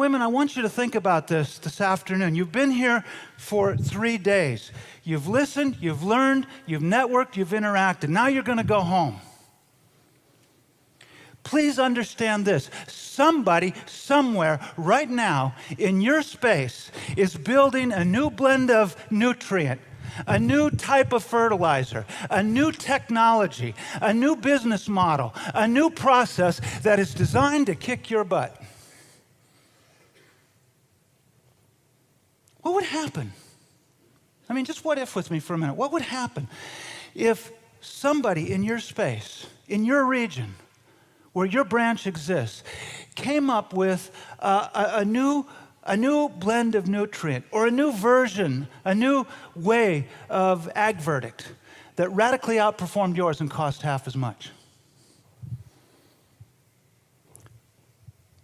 women, I want you to think about this afternoon. You've been here for 3 days. You've listened, you've learned, you've networked, you've interacted. Now you're going to go home. Please understand this. Somebody, somewhere, right now, in your space, is building a new blend of nutrient, a new type of fertilizer, a new technology, a new business model, a new process that is designed to kick your butt. What would happen? I mean, just what if with me for a minute. What would happen if somebody in your space, in your region, where your branch exists, came up with a new blend of nutrient, or a new version, a new way of ag verdict that radically outperformed yours and cost half as much?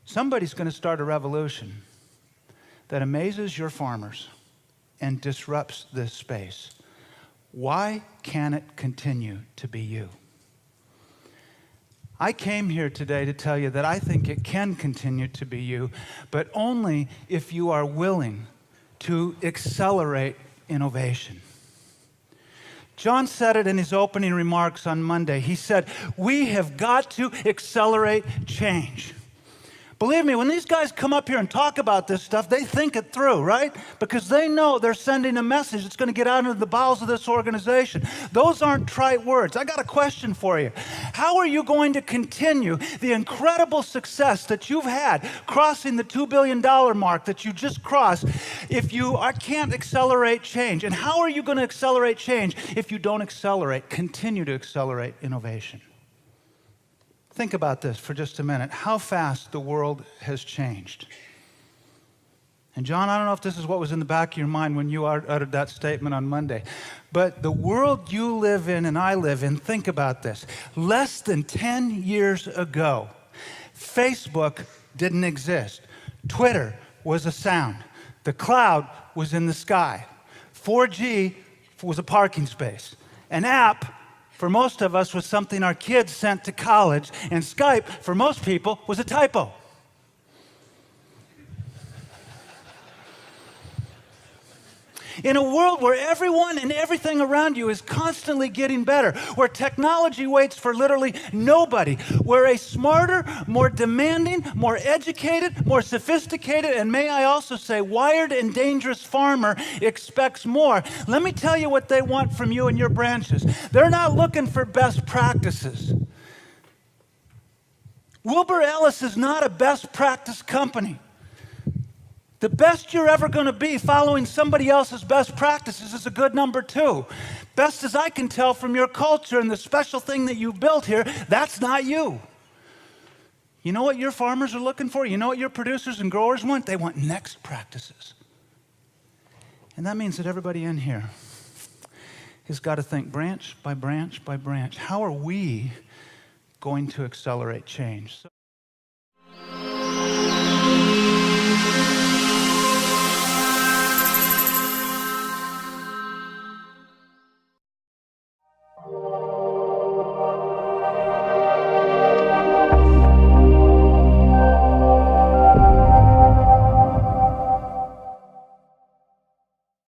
Somebody's going to start a revolution that amazes your farmers and disrupts this space. Why can't it continue to be you? I came here today to tell you that I think it can continue to be you, but only if you are willing to accelerate innovation. John said it in his opening remarks on Monday. He said, we have got to accelerate change. Believe me, when these guys come up here and talk about this stuff, they think it through, right? Because they know they're sending a message that's going to get out into the bowels of this organization. Those aren't trite words. I got a question for you. How are you going to continue the incredible success that you've had crossing the $2 billion mark that you just crossed if you can't accelerate change? And how are you going to accelerate change if you don't continue to accelerate innovation? Think about this for just a minute. How fast the world has changed. And John, I don't know if this is what was in the back of your mind when you uttered that statement on Monday, but the world you live in and I live in, think about this. Less than 10 years ago, Facebook didn't exist. Twitter was a sound. The cloud was in the sky. 4G was a parking space. An app, for most of us, was something our kids sent to college, and Skype, for most people, was a typo. In a world where everyone and everything around you is constantly getting better, where technology waits for literally nobody, where a smarter, more demanding, more educated, more sophisticated, and may I also say wired and dangerous farmer expects more, let me tell you what they want from you and your branches. They're not looking for best practices. Wilbur Ellis is not a best practice company. The best you're ever going to be following somebody else's best practices is a good number 2. Best as I can tell from your culture and the special thing that you built here, that's not you. You know what your farmers are looking for? You know what your producers and growers want? They want next practices. And that means that everybody in here has got to think branch by branch by branch. How are we going to accelerate change?